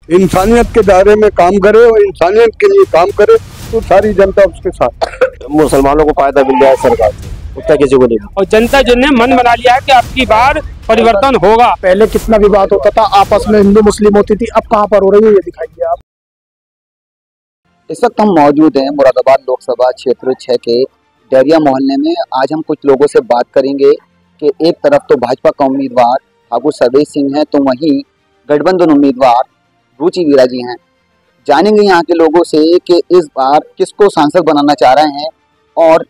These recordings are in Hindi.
इंसानियत के दायरे में काम करे और इंसानियत के लिए काम करे तो सारी जनता उसके साथ। मुसलमानों को फायदा मिल जाए सरकार से, उतना किसी को नहीं। और जनता जो ने मन बना लिया है कि अब की बार परिवर्तन होगा। पहले कितना विवाद होता था आपस में, हिंदू मुस्लिम होती थी, अब कहाँ पर हो रही है ये दिखाइए आप। इस वक्त हम मौजूद हैं मुरादाबाद लोकसभा क्षेत्र 6 के डरिया मोहल्ले में। आज हम कुछ लोगों से बात करेंगे कि एक तरफ तो भाजपा का उम्मीदवार ठाकुर सर्वेश सिंह है, तो वहीं गठबंधन उम्मीदवार रुचि वीरा जी हैं। जानेंगे यहाँ के लोगों से कि इस बार किसको सांसद बनाना चाह रहे हैं और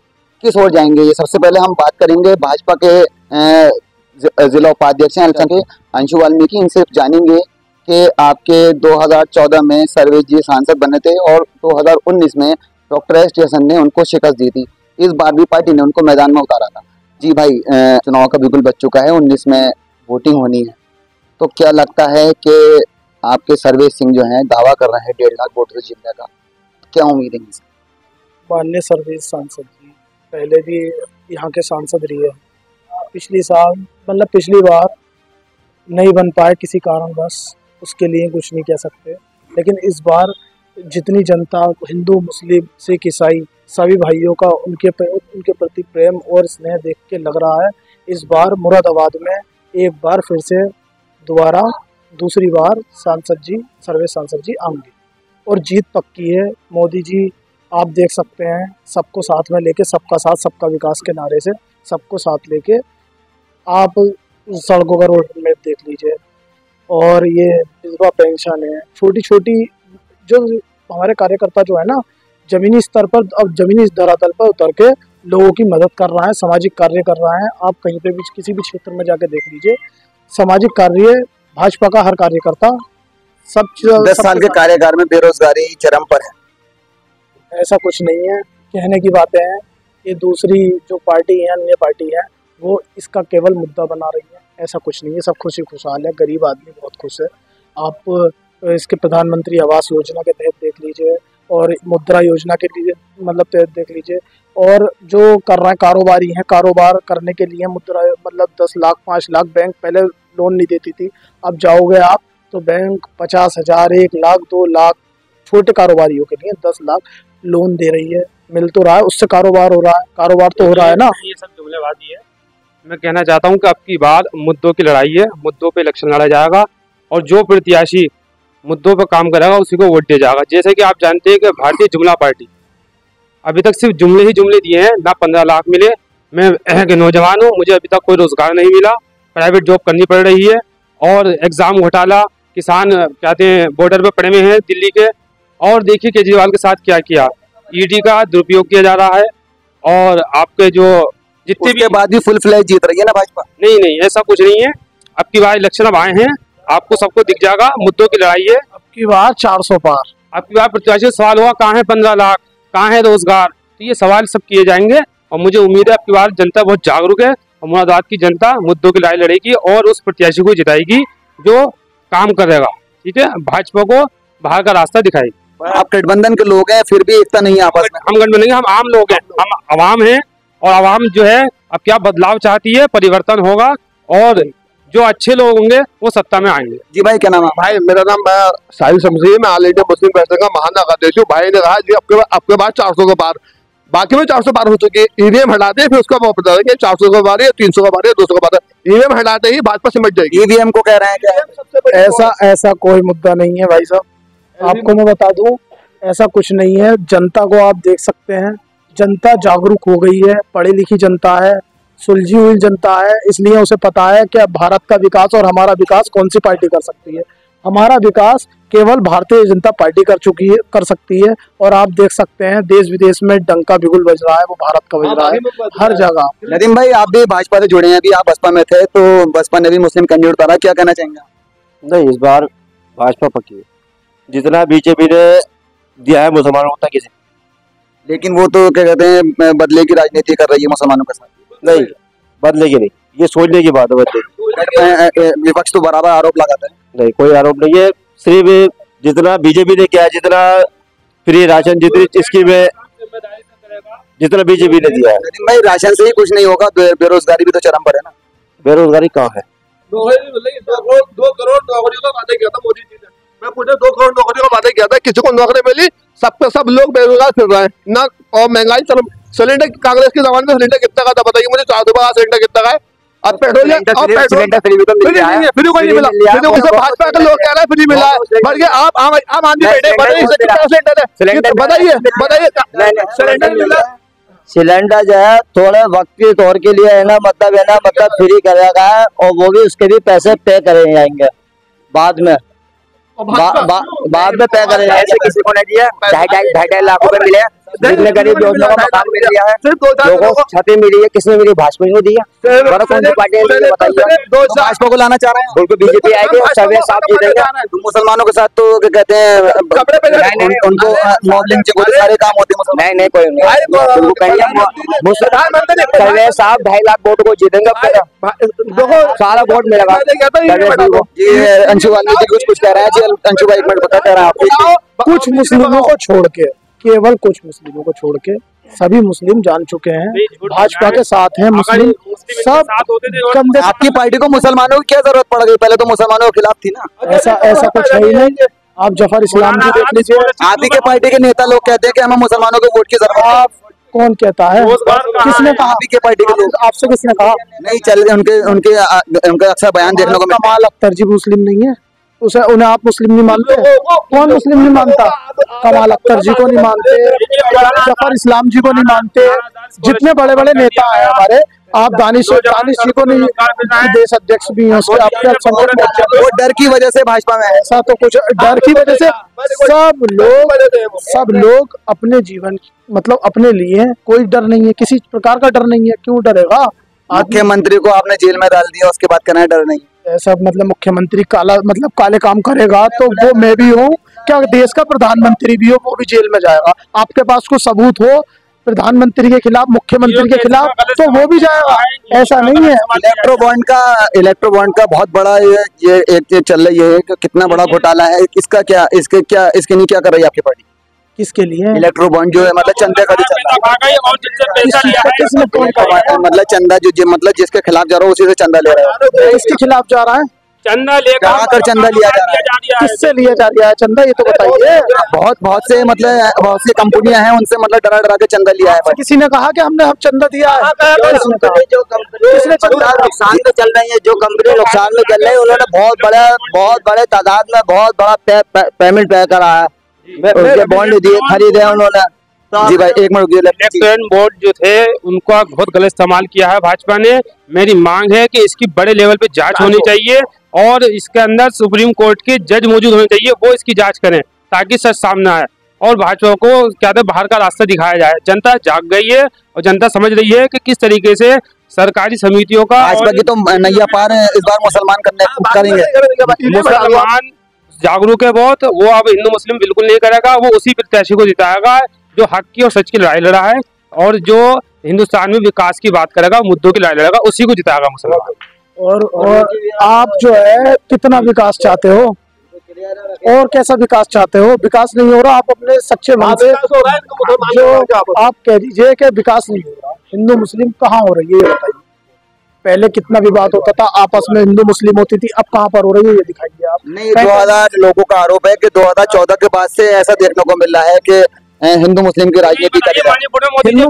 किस ओर जाएंगे। ये सबसे पहले हम बात करेंगे भाजपा के जिला उपाध्यक्ष हैं के अंशु वाल्मीकि। इनसे जानेंगे कि आपके 2014 में सर्वेश जी सांसद बने थे और 2019 में डॉक्टर एस स्टेशन ने उनको शिकस्त दी थी। इस बार भी पार्टी ने उनको मैदान में उतारा था। जी भाई, चुनाव का बिल्कुल बच चुका है, 19 में वोटिंग होनी है, तो क्या लगता है कि आपके सर्वेश सिंह जो हैं दावा कर रहे हैं 1.5 लाख वोट से जीतने का, क्या उम्मीद है इनसे? माननीय सर्वेश सांसद जी पहले भी यहाँ के सांसद रहे हैं। पिछली बार नहीं बन पाए किसी कारणवश, उसके लिए कुछ नहीं कह सकते, लेकिन इस बार जितनी जनता, हिंदू मुस्लिम सिख ईसाई सभी भाइयों का उनके प्रति प्रेम और स्नेह देख के लग रहा है इस बार मुरादाबाद में एक बार फिर से दोबारा दूसरी बार सर्वेश सांसद जी आएंगे और जीत पक्की है। मोदी जी आप देख सकते हैं सबको साथ में लेके, सबका साथ सबका विकास के नारे से सबको साथ लेके आप सड़कों का रोड में देख लीजिए, और ये विधवा पेंशन है, छोटी छोटी जो हमारे कार्यकर्ता जो है ना जमीनी स्तर पर, अब जमीनी धरातल पर उतर के लोगों की मदद कर रहा है, सामाजिक कार्य कर रहा है। आप कहीं पे भी किसी भी क्षेत्र में जाके देख लीजिए, सामाजिक कार्य भाजपा का हर कार्यकर्ता सब 10 साल के कार्यकाल में बेरोजगारी चरम पर है। ऐसा कुछ नहीं है, कहने की बातें हैं। ये दूसरी जो पार्टी है, अन्य पार्टी है, वो इसका केवल मुद्दा बना रही है। ऐसा कुछ नहीं है, सब खुशी खुशहाल है, गरीब आदमी बहुत खुश है। आप इसके प्रधानमंत्री आवास योजना के तहत देख लीजिए और मुद्रा योजना के लिए तहत देख लीजिए, और जो कर रहे हैं कारोबारी हैं, कारोबार करने के लिए मुद्रा 10 लाख 5 लाख, बैंक पहले लोन नहीं देती थी, अब जाओगे आप तो बैंक 50,000 1 लाख 2 लाख छोटे कारोबारियों के लिए 10 लाख लोन दे रही है। मिल तो रहा है, उससे कारोबार हो रहा है, कारोबार तो हो रहा है ना। ये सब जुमलेबाजी है। मैं कहना चाहता हूँ कि अब की बार मुद्दों की लड़ाई है, मुद्दों पे इलेक्शन लड़ा जाएगा और जो प्रत्याशी मुद्दों पर काम करेगा उसी को वोट दिया जाएगा। जैसे कि आप जानते हैं कि भारतीय जुमला पार्टी अभी तक सिर्फ जुमले ही जुमले दिए हैं, ना 15 लाख मिले। मैं एक नौजवान हूँ, मुझे अभी तक कोई रोजगार नहीं मिला, प्राइवेट जॉब करनी पड़ रही है, और एग्जाम घोटाला, किसान कहते हैं बॉर्डर पर पड़े हुए हैं दिल्ली के। और देखिए केजरीवाल के साथ क्या किया, ईडी का दुरुपयोग किया जा रहा है, और आपके जो जितने भी बाद भी फुल फ्लैश जीत रही है ना भाजपा। नहीं, ऐसा कुछ नहीं है। अब की बार इलेक्शन अब आए हैं, आपको सबको दिख जाएगा, मुद्दों की लड़ाई है। अब की बार 400 पार। अब की बार प्रत्याशी सवाल हुआ कहाँ है 15 लाख, कहाँ है रोजगार, तो ये सवाल सब किए जाएंगे। और मुझे उम्मीद है अब की बार जनता बहुत जागरूक है और मुरादाबाद की जनता मुद्दों की लड़ाई लड़ेगी और उस प्रत्याशी को जिताएगी जो काम करेगा। ठीक है, भाजपा को बाहर का रास्ता दिखाएगी। आप गठबंधन के लोग हैं, फिर भी एकता नहीं है आपस में। हम गठबंधन, हम आम लोग हैं, हम आवाम हैं, और आवाम जो है अब क्या बदलाव चाहती है, परिवर्तन होगा और जो अच्छे लोग होंगे वो सत्ता में आएंगे। जी भाई, क्या नाम है? भाई मेरा नाम साहिल शमसी, मैं ऑल इंडिया मुस्लिम फेडरेशन का महानगर हूँ। भाई ने कहा जी आपके बाद 400 के पार, बाकी में 400 पार हो चुकी है। ईवीएम हटाते हैं, फिर उसका बता देंगे 400 का बार है, 300 का बार है, 200 का बार है। ईवीएम हटाते ही भाजपा सिमट जाएगी। ईवीएम को कह रहे हैं क्या? ऐसा कोई मुद्दा नहीं है भाई साहब, आपको मैं बता दूं, ऐसा कुछ नहीं है। जनता को आप देख सकते हैं, जनता जागरूक हो गई है, पढ़ी लिखी जनता है, सुलझी हुई जनता है, इसलिए उसे पता है कि भारत का विकास और हमारा विकास कौन सी पार्टी कर सकती है। हमारा विकास केवल भारतीय जनता पार्टी कर सकती है, और आप देख सकते हैं देश विदेश में डंका बिगुल बज रहा है, वो भारत का बज रहा है हर जगह। नदीम भाई, आप भी भाजपा से जुड़े हैं, अभी आप बसपा में थे, तो बसपा ने भी मुस्लिम कैंडिडेट उतारा, क्या कहना चाहेंगे? नहीं, इस बार भाजपा पक्की है, जितना बीजेपी ने दिया है मुसलमानों को किसी, लेकिन वो तो क्या कहते हैं बदले की राजनीति कर रही है मुसलमानों के साथ। नहीं, बदलेगी नहीं, ये सोचने की बात है। बदलेगी, विपक्ष तो बराबर आरोप लगाता है। नहीं, कोई आरोप नहीं है, सिर्फ जितना बीजेपी ने किया, जितना फ्री राशन, जितनी स्कीमें, जितना बीजेपी ने दिया है। लेकिन भाई राशन से ही कुछ नहीं होगा, बेरोजगारी भी तो चरम पर है ना। बेरोजगारी कहाँ है? 2 करोड़ नौकरियों का वादा किया था मोदी जी ने। मैं पूछे 2 करोड़ नौकरी का वादा किया था, किसी को नौकरी मिली? सब लोग बेरोजगार फिर रहे हैं ना। और महंगाई सिलेंडर कांग्रेस के जमाने में सिलेंडर कितना का था बताइए मुझे? 4 रुपए का सिलेंडर कितना का है? और पेट्रोल सिलेंडर फ्री भी तो मिल रहा है, फ्री कोई नहीं मिला। भाजपा के लोग कह रहे हैं फ्री मिला है, बल्कि आप आम आदमी बैठे सिलेंडर बताइए सिलेंडर मिला। सिलेंडर जो है थोड़े वक्त के तौर के लिए है ना, मतलब फ्री करेगा है, और वो भी उसके भी पैसे पे करे जाएंगे बाद में, बाद में पे करे जाएंगे। ऐसे किसी को नहीं दिया, 2.5 लाख रुपए मिले, जितने गरीब लोगों को मकान मिल गया है, लोगों को छतें मिली है, किसने मिली? भाजपा ने दिया। कौन सी पार्टी है बताइए? भाजपा को लाना चाह रहे हैं, उनको बीजेपी आएगी, सर्वे साफ जीतेगा। मुसलमानों के साथ तो क्या कहते हैं, उनको मॉडलिंग से सारे काम होते हैं। नहीं कोई नहीं, सर्वे साहब 2.5 लाख वोट को जीतेंगे, सारा वोट मिलेगा। ये अंशु वाली जी कुछ कह रहे हैं जी, अंशु भाई 1 मिनट बता रहा है। कुछ मुस्लिमों को छोड़ के, केवल कुछ मुस्लिमों को छोड़ के सभी मुस्लिम जान चुके हैं भाजपा के साथ हैं। मुस्लिम सब कंधे। आपकी पार्टी को मुसलमानों की क्या जरूरत पड़ गई? पहले तो मुसलमानों के खिलाफ थी ना। ऐसा कुछ है ही नहीं। आप जफर इस्लाम जी देख लीजिए, आप ही के पार्टी के नेता लोग कहते हैं कि हमें मुसलमानों के वोट की जरूरत है। आप कौन कहता है? किसने कहा? आप ही के पार्टी के लोग। आपसे किसने कहा? नहीं चल रहे उनके अक्सर बयान देखने को मिलता है। कमाल अख्तर जी मुस्लिम नहीं है, उन्हें आप मुस्लिम नहीं मानते? कौन मुस्लिम नहीं मानता? कमाल अख्तर जी को नहीं मानते, जफर इस्लाम जी को नहीं मानते, जितने बड़े बड़े नेता हैं हमारे, आप दानिश जी को नहीं, देश अध्यक्ष भी हैं उसके, आपके वो डर की वजह से भाजपा में है। ऐसा तो कुछ डर की वजह से सब लोग अपने जीवन मतलब अपने लिए हैं, कोई डर नहीं है, किसी प्रकार का डर नहीं है। क्यों डरेगा? मुख्यमंत्री को आपने जेल में डाल दिया, उसके बाद कहना है डर नहीं। ऐसा मतलब मुख्यमंत्री काले काम करेगा तो वो मैं भी हूँ क्या? देश का प्रधानमंत्री भी हो, वो भी जेल में जाएगा। आपके पास कोई सबूत हो प्रधानमंत्री के खिलाफ, मुख्यमंत्री के खिलाफ, तो वो भी जाएगा। ऐसा नहीं है। इलेक्ट्रो बॉन्ड का बहुत बड़ा ये एक चल रही है, कितना बड़ा घोटाला है इसका? इसके लिए क्या कर रही है आपकी पार्टी? किसके लिए? इलेक्ट्रो बॉन्ड जो है मतलब चंदा का चल रहा है, मतलब चंदा जो मतलब जिसके खिलाफ जा रहा है उसी से चंदा ले रहा है। इसके खिलाफ जा रहा है, चंदा लेकर चंदा लिया जा रहा है। किससे लिया जा रहा है चंदा? ये तो बताइए। बहुत से कंपनियां हैं, उनसे मतलब डरा के चंदा लिया है। किसी ने कहा कि हम चंदा दिया है? जो कंपनी नुकसान में चल रही है, जो कंपनी नुकसान में चल रही है, उन्होंने बहुत बड़े तादाद में बहुत बड़ा पेमेंट पे करा है, उसके बॉन्ड दिए, खरीदे उन्होंने। जी भाई 1 मिनट। इलेक्ट्रॉन बोर्ड जो थे उनका बहुत गलत इस्तेमाल किया है भाजपा ने। मेरी मांग है कि इसकी बड़े लेवल पे जांच होनी चाहिए और इसके अंदर सुप्रीम कोर्ट के जज मौजूद होने चाहिए, वो इसकी जांच करें ताकि सच सामने आए और भाजपा को क्या बाहर का रास्ता दिखाया जाए। जनता जाग गई है और जनता समझ रही है कि किस तरीके से सरकारी समितियों का भाजपा की तो नैया पार है, इस बार मुसलमान करेंगे। मुसलमान जागरूक है बहुत, वो अब हिंदू मुस्लिम बिल्कुल नहीं करेगा, वो उसी प्रत्याशी को जिताएगा जो हक की और सच की लड़ाई लड़ा है और जो हिंदुस्तान में विकास की बात करेगा, मुद्दों की लड़ाई लड़ेगा, उसी को जिताएगा मुसलमान। और आप जो है कितना विकास चाहते हो और कैसा विकास चाहते हो? विकास नहीं हो रहा, आप अपने सच्चे मन से जो आप कह दीजिए कि विकास नहीं हो रहा। हिंदू मुस्लिम कहाँ हो रही है ये बताइए। पहले कितना विवाद होता था आपस में, हिंदू मुस्लिम होती थी, अब कहाँ पर हो रही है ये दिखाइए आप। नहीं, 2000 लोगों का आरोप है कि 2014 के बाद से ऐसा देखने को मिल रहा है कि हिंदू मुस्लिम की राजनीति कर रहा है। हिंदू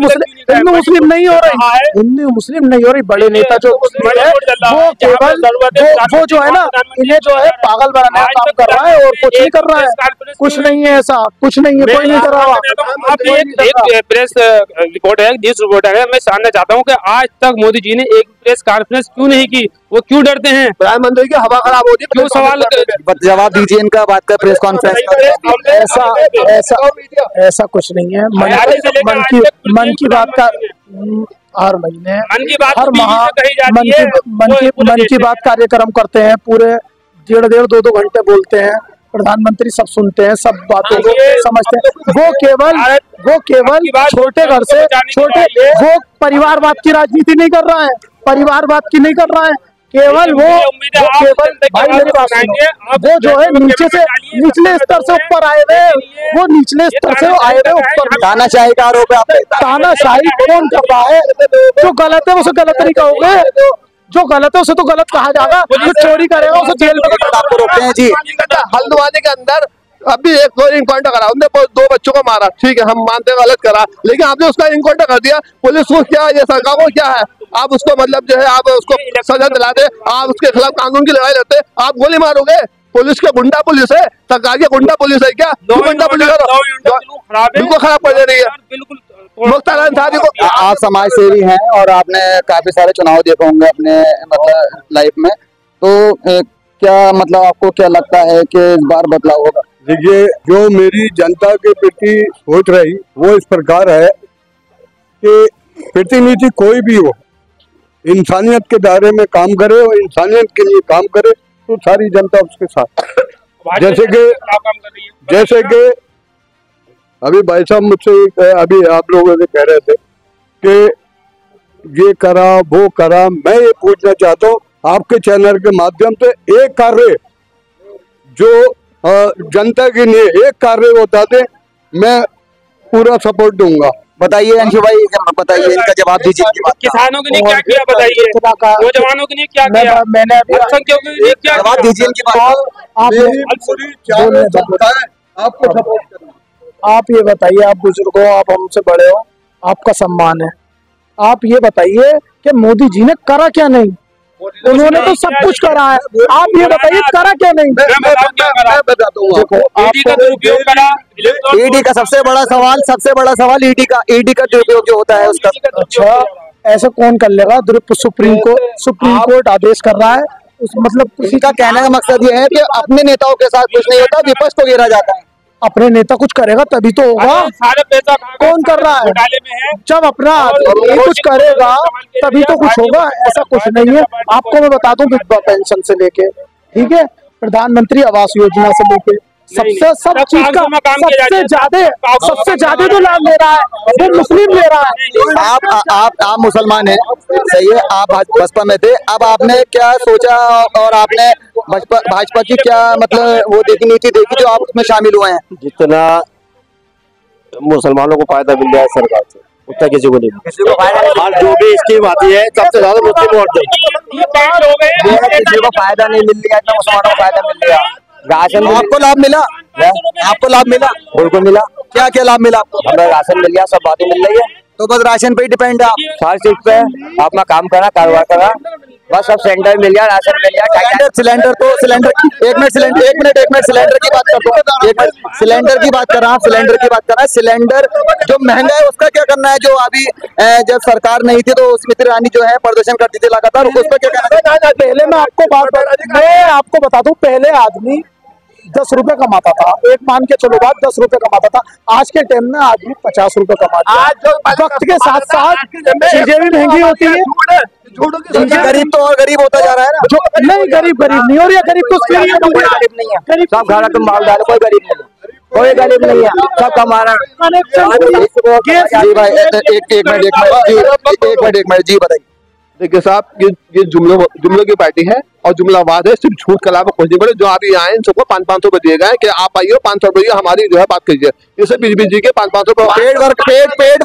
मुस्लिम नहीं हो रही, हिंदू मुस्लिम नहीं हो रही। बड़े नेता जो मुस्लिम है वो केवल वो जो है ना, इन्हें जो है पागल बनाने का काम कर रहा है और कुछ नहीं कर रहा है। कुछ नहीं है, ऐसा कुछ नहीं है, कोई नहीं कर रहा। एक प्रेस रिपोर्ट है, न्यूज रिपोर्ट है, मैं जानना चाहता हूँ कि आज तक मोदी जी ने एक प्रेस कॉन्फ्रेंस क्यों नहीं की? वो क्यों डरते हैं? प्रधानमंत्री की हवा खराब होती है, क्यों सवाल जवाब दीजिए इनका, बात कर प्रेस कॉन्फ्रेंस। ऐसा कुछ नहीं है। मन की बात का हर महीने हर माह मन की बात कार्यक्रम करते हैं, पूरे 1.5 2 घंटे बोलते हैं, प्रधानमंत्री सब सुनते हैं, सब बातों को समझते हैं। वो केवल छोटे घर से वो परिवारवाद की राजनीति नहीं कर रहा है, परिवारवाद की नहीं कर रहा है, केवल वो केवल भाई मेरी बात सुनो, वो जो है नीचे से निचले स्तर से ऊपर आए हुए, वो निचले स्तर से आए हुए ऊपर। तानाशाही का आरोप है आप पे। तानाशाही कौन कर रहा है? जो गलत है उसे गलत नहीं कहोगे, जो गलत है उसे तो गलत कहा जाएगा, जो चोरी करेगा उसे जेल में आपको रोकते हैं जी। हल्द्वानी के अंदर अभी एक इनकाउंटर करा, उनने 2 बच्चों को मारा, ठीक है हम मानते हैं गलत करा, लेकिन आपने उसका इनकाउंटर कर दिया। पुलिस को क्या, ये सरकार को क्या है, आप उसको मतलब जो है आप उसको सजा दिला दे, आप उसके खिलाफ कानून की लड़ाई लड़ते, आप गोली मारोगे। पुलिस के गुंडा पुलिस है, सरकार की गुंडा पुलिस है क्या? गुंडा पुलिस बिल्कुल खराब कर दे रही है, बिल्कुल मुख्तार अंसारी को। आप समाज सेवी हैं और आपने काफी सारे चुनाव देखे होंगे अपने मतलब लाइफ में, तो क्या मतलब आपको क्या लगता है कि इस बार बदलाव होगा? देखिए, जो मेरी जनता के प्रति सोच रही वो इस प्रकार है कि प्रतिनिधि कोई भी हो, इंसानियत के दायरे में काम करे और इंसानियत के लिए काम करे तो सारी जनता उसके साथ। जैसे कि अभी भाई साहब मुझसे अभी आप लोगों से कह रहे थे कि ये करा वो करा, मैं ये पूछना चाहता हूँ आपके चैनल के माध्यम से, एक कार्य जो जनता के लिए एक कार्य बता दे, मैं पूरा सपोर्ट दूंगा। बताइए अंशु भाई, बताइए इनका जवाब दीजिए। किसानों के लिए क्या किया बताइए, नौजवानों के लिए क्या किया, मैंने अल्पसंख्यकों के लिए क्या जवाब दीजिए इनकी बात। आपको सपोर्ट करना। आप ये बताइए, आप बुजुर्ग हो, आप हमसे बड़े हो, आपका सम्मान है, आप ये बताइए कि मोदी जी ने करा क्या नहीं? उन्होंने तो सब कुछ करा है, आप ये बताइए करा क्या नहीं? मैं बता दूंगा। ईडी का सबसे बड़ा सवाल ईडी का दुरुपयोग जो होता है उसका। अच्छा, ऐसा कौन कर लेगा? सुप्रीम कोर्ट आदेश कर रहा है, उस मतलब इनका कहने का मकसद ये है कि अपने नेताओं के साथ कुछ नहीं होता, विपक्ष को घेरा जाता है। अपने नेता कुछ करेगा तभी तो होगा। सारे पैसा कौन कर रहा है? जब अपना आदमी कुछ करेगा तभी तो कुछ होगा, ऐसा कुछ नहीं है। आपको मैं बता दूं, विधवा पेंशन से लेके, ठीक है, प्रधानमंत्री आवास योजना से लेके सबसे सब चीज का सबसे ज्यादा जो लाभ ले रहा है वो मुस्लिम ले रहा है। आप मुसलमान हैं, सही है, आप बसपा में थे, अब आपने क्या सोचा और आपने भाजपा की क्या मतलब वो नीति देखी जो आप उसमें शामिल हुए हैं? जितना मुसलमानों को फायदा मिल रहा है सरकार से उतना किसी को नहीं। और जो भी स्कीम आती है सबसे ज्यादा मुस्लिम वोट देते, किसी को फायदा नहीं मिल रहा, इतना मुसलमानों को फायदा मिल रहा। राशन आपको लाभ मिला? आपको लाभ मिला? बिल्कुल मिला। क्या क्या लाभ मिला आपको? हमें राशन मिल गया, सब बातें मिल रही है। तो बस राशन पे ही डिपेंड है आप? सारी चीज पे अपना काम करना, कारोबार करना, बस सब सेंटर मिल गया, राशन मिल गया। सिलेंडर एक मिनट सिलेंडर की बात करता हूँ, एक मिनट सिलेंडर की बात कर रहा हूँ। सिलेंडर जो महंगा है उसका क्या करना है? जो अभी जब सरकार नहीं थी तो स्मृति ईरानी जो है प्रदर्शन करती थी लगातार, उस पर क्या कहना है? पहले मैं आपको बता दूं, पहले आदमी 10 रुपए कमाता था, एक मान के चलो बात 10 रुपए कमाता था, आज के टाइम में आदमी 50 रुपए कमाता है। वक्त के साथ साथ चीजें भी महंगी होती है। गरीब तो और गरीब होता जा रहा है ना। जो नहीं, गरीब नहीं हो रही है, गरीब तो गरीब नहीं है, सब घर तुम मालदार, कोई गरीब नहीं है, कोई गरीब नहीं है, सब कमा रहा है। जी भाई एक मिनट जी बताइए। देखिए साहब, ये जुमलों की पार्टी है और जुमलाबाद है, सिर्फ झूठ के अलावा कुछ नहीं करे। जो अभी आए सबको 500 रुपए दिए गए कि आप आइए 500 रुपये हमारी जो है बात कीजिए, इसे बीजेपी के 500 रुपए पेड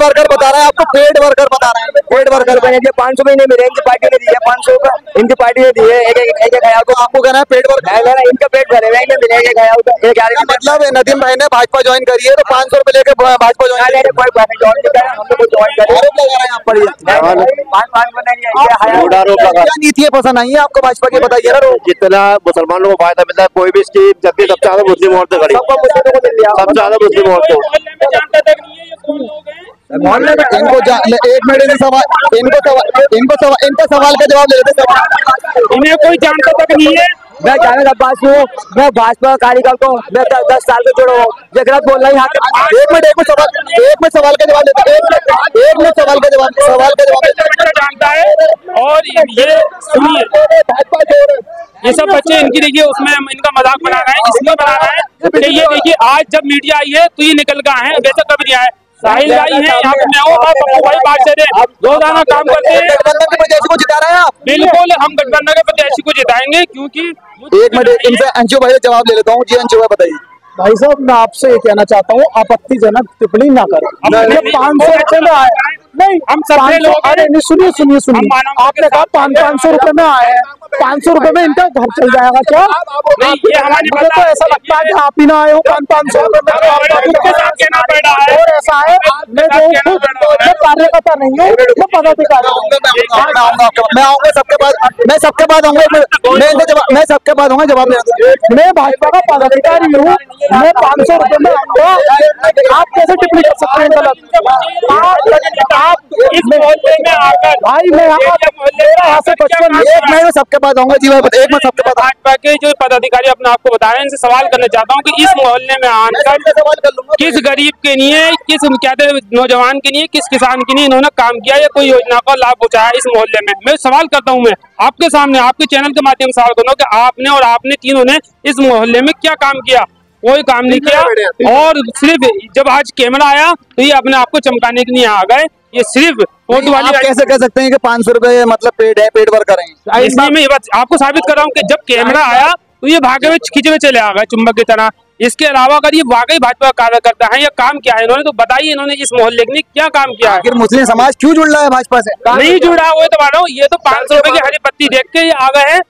वर्कर बता रहा है आपको, पेड वर्कर बता रहा है। पेड वर्कर को 500 महीने मिले, इनकी पार्टी ने दिए 500 का, इनकी पार्टी ने दिए एक हजार को। आपको कहना है पेड वर्कर? इनका पेट भरे हुए मिले एक हजार। मतलब नदीम भाई ने भाजपा ज्वाइन करी है तो 500 रुपए लेके भाजपा ज्वाइन क्या नीति पसंद आई है आपको भाजपा की? बताइए ना। जितना मुसलमानों को फायदा मिलता है, कोई भी स्कीम जब भी सबसे ज्यादा मुस्लिम औरतें खड़ी, सबसे ज्यादा मुस्लिम औरतों। इनको एक मिनट इनका सवाल का जवाब दे देते। इन्हें कोई जानता तक नहीं है। मैं जाने का पास हूँ, मैं भाजपा कार्यकर्ता हूँ, मैं 10 साल से जुड़ा हूँ। ये गलत बोल रहा है। एक मिनट सवाल का जवाब देते। एक मिनट सवाल का जवाब जानता है। और ये सुनिए, ये सब बच्चे इनकी देखिए उसमें इनका मजाक बना रहे हैं, इसलिए बना रहे हैं कि ये देखिए आज जब मीडिया आई है तो ये निकल गया है, वैसे कभी नहीं आया। साहिल भाई है यहाँ पे, मैं हूँ पप्पू भाई बादशाह दे, रोजाना काम करते हैं। गठबंधन के प्रत्याशी को जिता रहे हैं आप? बिल्कुल, हम गठबंधन के प्रत्याशी को जिताएंगे क्योंकि एक मिनट इनसे अंशु भाई जवाब ले लेता हूँ। जी अंशु भाई बताइए। भाई साहब, मैं आपसे ये कहना चाहता हूँ, आपत्तिजनक टिप्पणी ना करें। 500 रुपए में आए, नहीं हम सबसे लोग, अरे नहीं, सुनिए सुनिए सुनिए, आपने कहा 500 रुपए में आए हैं, 500 रुपए में इनका घर चल जाएगा क्या? ये हमारी मुझे तो ऐसा लगता है कि आप ही ना आए हो 500 रुपए में, और ऐसा है मैं जो खुद मैं कार्यकर्ता नहीं हूँ, मैं पदाधिकारी हूँ। मैं आऊंगा सबके बाद, मैं सबके बाद आऊंगा, मैं सबके बाद आऊंगा जवाब देना। मैं भाजपा का पदाधिकारी हूँ, मैं 500 रुपए में आऊंगा, आप कैसे टिप्पणी कर सकते हैं गलत? आप इस मोहल्ले में आकर भाई मैं यहाँ से बचपन एक मैं सबके बाद आऊंगा जी, एक मैं सबके बाद भाजपा के जो पदाधिकारी अपने आप को बताए, इनसे सवाल करना चाहता हूँ कि इस मोहल्ले में आकर सवाल कर लूंगा। किस गरीब के लिए, किस कहते हैं नौजवान के लिए, किस किसान के लिए इन्होंने काम किया या कोई योजना का लाभ पहुंचाया इस मोहल्ले में? मैं सवाल करता हूँ, मैं आपके सामने आपके चैनल के माध्यम से सवाल करता हूँ कि आपने और आपने तीनों ने इस मोहल्ले में क्या काम किया? कोई काम नहीं किया, और सिर्फ जब आज कैमरा आया तो ये अपने आप को चमकाने के लिए आ गए। ये सिर्फ फोटो वाली, आप कैसे कह सकते हैं कि 500 रुपए मतलब पेड है, पेड वर्क करेंगे? इसलिए मैं ये बात आपको साबित कर रहा हूँ कि जब कैमरा आया तो ये भागे हुए खींचे हुए चले आ गए चुंबक की तरह। इसके अलावा अगर ये वाकई भाजपा का कार्यकर्ता है या काम किया है इन्होंने, तो बताइए इन्होंने इस मोहल्ले के लिए क्या काम किया है? आखिर मुस्लिम समाज क्यों जुड़ रहा है भाजपा से? नहीं जुड़ा, वो तो बता रहा हूँ, ये तो 500 रुपए की हरी पत्ती देख के ये आ गए हैं।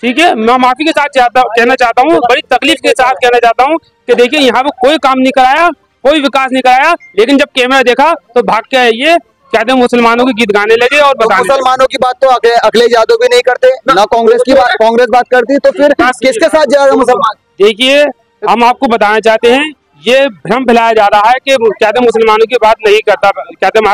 ठीक है, मैं माफी के साथ कहना चाहता हूँ, बड़ी तकलीफ के साथ कहना चाहता हूँ कि देखिए यहाँ पे कोई काम नहीं कराया, कोई विकास नहीं कराया, लेकिन जब कैमरा देखा तो भाग के ये कहते हैं मुसलमानों के गीत गाने लगे। और मुसलमानों की बात तो अखिलेश यादव भी नहीं करते ना, कांग्रेस बात करती, तो फिर किसके साथ जाएगा मुसलमान? देखिए, हम आपको बताना चाहते हैं, ये भ्रम फैलाया जा रहा है कि कहते हैं मुसलमानों की बात नहीं करता, कहते हैं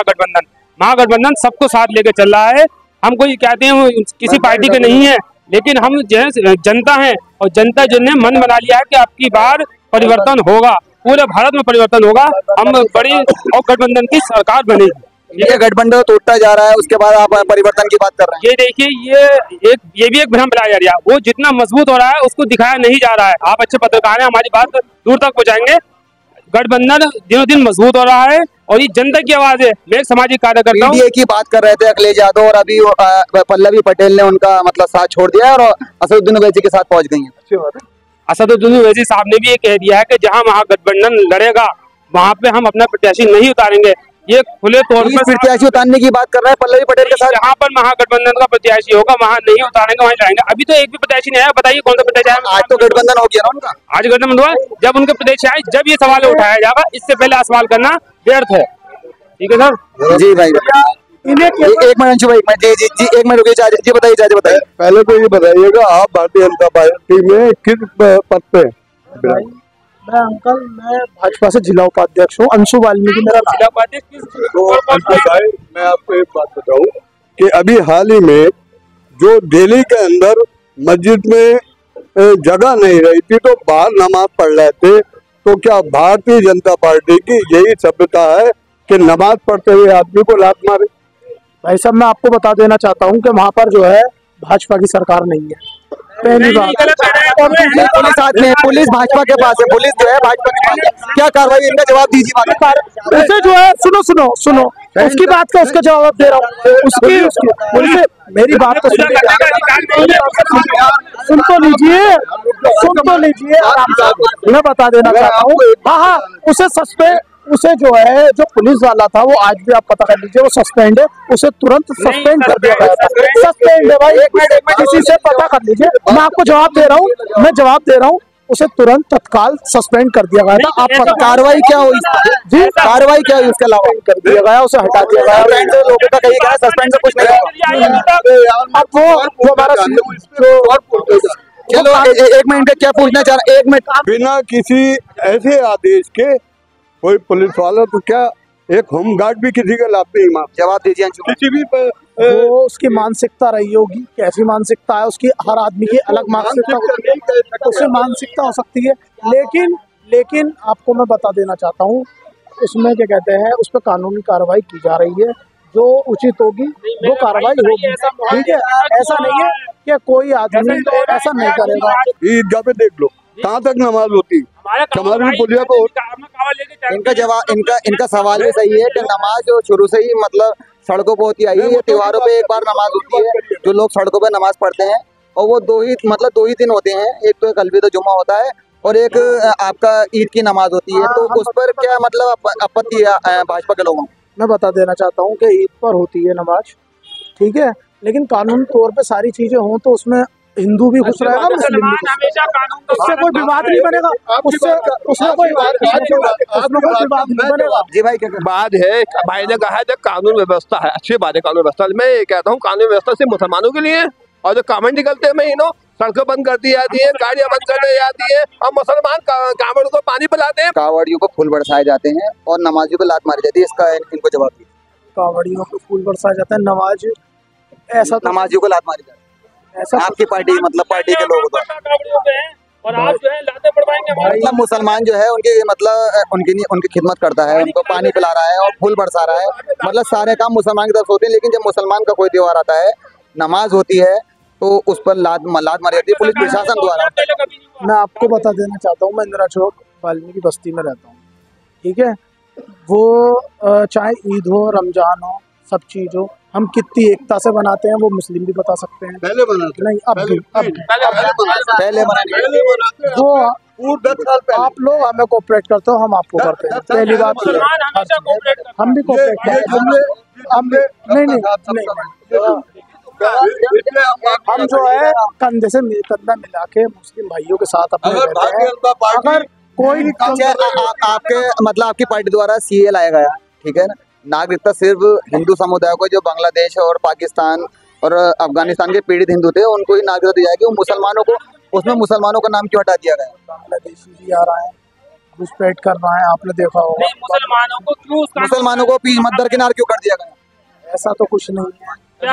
महागठबंधन सबको साथ लेकर चल रहा है। हम कोई कहते हैं किसी पार्टी के नहीं है, लेकिन हम जो है जनता है, और जनता जिनने मन बना लिया है कि अब की बार परिवर्तन होगा, पूरे भारत में परिवर्तन होगा, हम बड़ी और गठबंधन की सरकार बनेगी। ये गठबंधन टूटता जा रहा है, उसके बाद आप परिवर्तन की बात कर रहे हैं। ये देखिए, ये भी एक भ्रम फैलाया जा रहा है, वो जितना मजबूत हो रहा है उसको दिखाया नहीं जा रहा है। आप अच्छे पत्रकार हैं, हमारी बात दूर तक पहुंचाएंगे। गठबंधन दिनों दिन मजबूत हो रहा है, और ये जनता की आवाज है। मैं एक सामाजिक कार्यकर्ता हूं। पीडीए की बात कर रहे थे अखिलेश यादव, और अभी पल्लवी पटेल ने उनका मतलब साथ छोड़ दिया और असदुद्दीन ओवैसी के साथ पहुंच गई है। असदुद्दीन ओवैसी साहब ने भी ये कह दिया है कि जहां महागठबंधन लड़ेगा वहां पे हम अपना प्रत्याशी नहीं उतारेंगे। ये खुले तौर पर प्रत्याशी उतारने की बात कर रहा है पल्लवी पटेल के साथ। जहाँ पर महागठबंधन का प्रत्याशी होगा वहाँ नहीं उतारेंगे, वहीं जाएंगे। अभी तो एक भी प्रत्याशी नहीं आया, बताइए कौन सा प्रत्याशी आया? आज तो गठबंधन हो गया ना उनका, आज गठबंधन हुआ। जब उनके प्रत्याशी आए, जब ये सवाल उठाया जाएगा, इससे पहले सवाल करना व्यर्थ है। ठीक है सर? जी भाई, एक मिनट भाई, जी एक मिनट रुकिए, जी बताइए। पहले तो ये बताइएगा, आप भारतीय जनता पार्टी में किस पद पे? मैं भाजपा से जिला उपाध्यक्ष हूँ, अंशु वाल्मीकि मेरा जिला उपाध्यक्ष। मैं आपको एक बात बताऊं कि अभी हाल ही में जो दिल्ली के अंदर मस्जिद में जगह नहीं रही थी तो बाहर नमाज पढ़ रहे थे, तो क्या भारतीय जनता पार्टी की यही सभ्यता है कि नमाज पढ़ते हुए आदमी को लात मारे? भाई साहब, मैं आपको बता देना चाहता हूँ कि वहाँ पर जो है भाजपा की सरकार नहीं है, पहली बात। पुलिस भाजपा के पास है, पुलिस जो है भाजपा के पास है, क्या कार्रवाई, इनका जवाब दीजिए। उसे जो है सुनो उसकी बात का उसका जवाब दे रहा हूँ, उसकी मेरी बात को सुन तो लीजिए आराम से। मैं बता देना चाहता हूँ, हाँ, उसे जो है, जो पुलिस वाला था वो आज भी आप पता कर लीजिए, वो सस्पेंड है, उसे तुरंत सस्पेंड कर दिया गया था। सस्पेंड है भाई, एक मिनट किसी से पता कर लीजिए, मैं आपको जवाब दे रहा हूँ, उसे तुरंत तत्काल सस्पेंड कर दिया गया था। आप कार्रवाई क्या हुई जी? कार्रवाई क्या हुई? उसके अलावा कर दिया गया, उसे हटा दिया गया। लोगों का कहीं सस्पेंड से कुछ नहीं, अब वो हमारा चलो एक मिनट का क्या पूछना चाह रहा है, एक मिनट। बिना किसी ऐसे आदेश के कोई पुलिस वाला, तो क्या एक होमगार्ड भी किसी का लाभ नहीं मार? जवाब दीजिए। किसी भी वो उसकी मानसिकता रही होगी, कैसी मानसिकता है उसकी, हर आदमी की अलग मानसिकता होती है, उससे मानसिकता हो सकती है, लेकिन आपको मैं बता देना चाहता हूँ, उसमें क्या कहते हैं, उस पर कानूनी कार्रवाई की जा रही है, जो उचित होगी वो कार्रवाई होगी। ठीक है, ऐसा नहीं है कि कोई आदमी ऐसा नहीं करेगा। ईदगाह पे देख लो कहाँ तक नमाज होती, पुलिया को। इनका सवाल भी सही है कि नमाज जो शुरू से ही मतलब सड़कों पे होती आई है, ये त्योहारों पे एक बार नमाज होती है, जो लोग सड़कों पे नमाज पढ़ते हैं, और वो दो ही दिन होते हैं, एक तो एक अलविदा जुम्मा होता है और एक आपका ईद की नमाज होती है। तो उस पर क्या मतलब आपत्ति है भाजपा के लोगों? मैं बता देना चाहता हूँ कि ईद पर होती है नमाज, ठीक है, लेकिन कानून तौर पे सारी चीजें हों तो उसमें हिंदू भी खुश रहेगा, मुस्लिम भी खुश रहेगा, उससे कोई विवाद नहीं बनेगा, उसमें कोई विवाद नहीं बनेगा। जी भाई क्या बात है, भाई ने कहा है जो कानून व्यवस्था है, अच्छी बात है कानून व्यवस्था। मैं ये कहता हूँ कानून व्यवस्था सिर्फ मुसलमानों के लिए है, और जो कमेंट निकलते हैं मैं सड़कें बंद कर दी जाती है, गाड़ियां बंद कर दी जाती है, और मुसलमान कांवड़ियों को पानी पिलाते हैं, कावड़ियों को फूल बरसाए जाते हैं और नमाजियों को लात मारी जाती है, इसका इनको जवाब दीजिए। कावड़ियों को फूल बरसाया जाता है, नमाज ऐसा तो नमाजियों को लात मारी जाती है, ऐसा आपकी पार्टी मतलब पार्टी के लोग और आप जो है लाते पड़वाएंगे। मतलब मुसलमान जो है उनकी मतलब उनकी खिदमत करता है, उनको पानी पिला रहा है और फूल बरसा रहा है, मतलब सारे काम मुसलमान की तरफ होते हैं। लेकिन जब मुसलमान का कोई त्योहार आता है, नमाज होती है, तो उस पर लात मारी जाती है पुलिस प्रशासन द्वारा। मैं आपको बता देना चाहता हूँ, मैं इंदिरा चौक वाल्मीकि बस्ती में रहता हूँ, ठीक है, वो चाहे ईद हो, रमजान हो, सब चीज हो, हम कितनी एकता से बनाते हैं वो मुस्लिम भी बता सकते हैं। पहले बनाते नहीं, अब भी पहले वो आप लोग हमें कोऑपरेट करते हो, हम आपको करते हैं। पहली बात हम भी कोऑपरेट करते हैं, हम नहीं, हम जो है कंधे से कंधा मिला के मुस्लिम भाइयों के साथ अपने रहते हैं। अगर कोई आपके मतलब आपकी पार्टी द्वारा सीए लाया गया, ठीक है ना, नागरिकता सिर्फ हिंदू समुदाय को जो बांग्लादेश और पाकिस्तान और अफगानिस्तान के पीड़ित हिंदू थे उनको ही नागरिकता दी जाएगी, मुसलमानों को उसमें मुसलमानों का नाम क्यों हटा दिया गया? बांग्लादेशी भी आ रहा है, घुसपैठ कर रहा है, आपने देखा होगा। मुसलमानों को मद्दरकिनार क्यों कर दिया गया? ऐसा तो कुछ नहीं है। क्या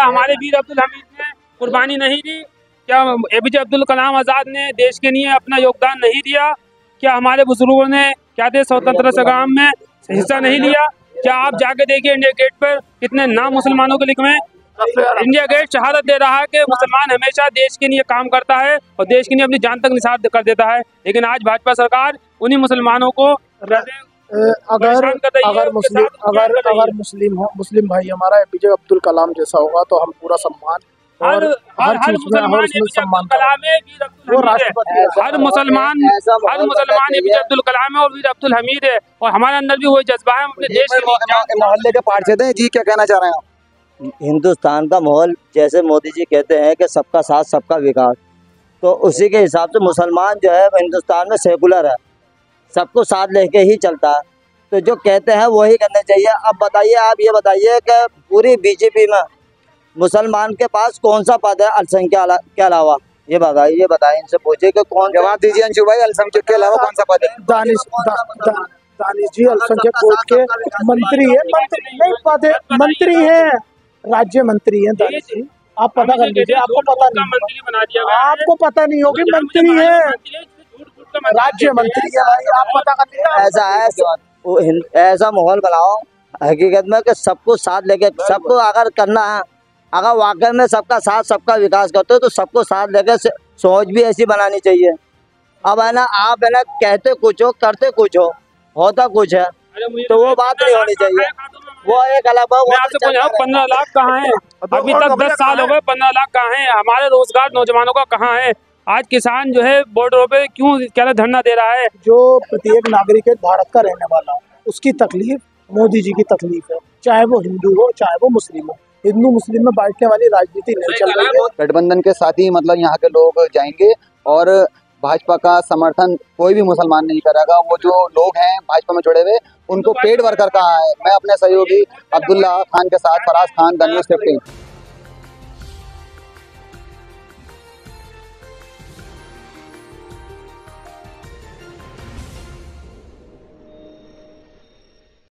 हमारे वीर अब्दुल हमीद ने कुर्बानी नहीं दी? क्या एपीजे अब्दुल कलाम आजाद ने देश के लिए अपना योगदान नहीं दिया? क्या हमारे बुजुर्गों ने क्या थे स्वतंत्र संग्राम में हिस्सा नहीं लिया? क्या आप जाके देखिए इंडिया गेट पर कितने नाम मुसलमानों के लिखे हैं। इंडिया गेट शहादत दे रहा है कि मुसलमान हमेशा देश के लिए काम करता है और देश के लिए अपनी जान तक निसार कर देता है। लेकिन आज भाजपा सरकार उन्हीं मुसलमानों को अगर मुस्लिम भाई हमारा एपीजे अब्दुल कलाम जैसा होगा तो हम पूरा सम्मान हर मुसलमान वो राष्ट्रपति, हर मुसलमान एपीजे अब्दुल कलाम है और वीर अब्दुल हमीद है, और हमारे अंदर भी वही जज्बा है अपने देश के मोहल्ले के पार्षद हैं जी, क्या कहना चाह रहे हैं आप? हिंदुस्तान का माहौल जैसे मोदी जी कहते हैं कि सबका साथ सबका विकास, तो उसी के हिसाब से मुसलमान जो है हिंदुस्तान में सेकुलर है, सबको साथ लेके ही चलता है, तो जो कहते हैं वही करना चाहिए। अब बताइए, आप ये बताइए कि पूरी बीजेपी में मुसलमान के पास कौन सा पद है अल्पसंख्यक के अलावा? ये बताइए इनसे पूछिए कि कौन। जवाब दीजिए अंशु भाई, अल्पसंख्यक के अलावा कौन सा पद है? दानिश जी अल्पसंख्यक बोर्ड के मंत्री है, मंत्री है, राज्य मंत्री है दानिश जी, आप पता कर लीजिए, आपको पता नहीं होगी, मंत्री है, राज्य मंत्री है भाई, आप पता कर लीजिए। ऐसा है, ऐसा माहौल बनाओ हकीकत में कि सबको साथ लेके, सबको अगर करना है, अगर वाकई में सबका साथ सबका विकास करते हो तो सबको साथ लेके सोच भी ऐसी बनानी चाहिए। अब है ना, आप है ना कहते कुछ हो करते कुछ हो, होता कुछ है, तो वो बात नहीं होनी चाहिए, वो एक अलग। 15 लाख कहाँ है? अभी तक 10 साल हो गए, 15 लाख कहाँ है? हमारे रोजगार नौजवानों का कहाँ है? आज किसान जो है बॉर्डरों पे क्यों क्या धरना दे रहा है? जो प्रत्येक नागरिक है भारत का रहने वाला, उसकी तकलीफ मोदी जी की तकलीफ है, चाहे वो हिंदू हो चाहे वो मुस्लिम हो। हिंदू मुस्लिम में बांटने वाली राजनीति नहीं चल रही है। गठबंधन के साथ ही मतलब यहाँ के लोग जाएंगे और भाजपा का समर्थन कोई भी मुसलमान नहीं करेगा। वो जो लोग हैं भाजपा में जुड़े हुए, उनको पेड वर्कर कहा है। मैं अपने सहयोगी अब्दुल्ला खान के साथ फराज खान, द न्यूज़ 15।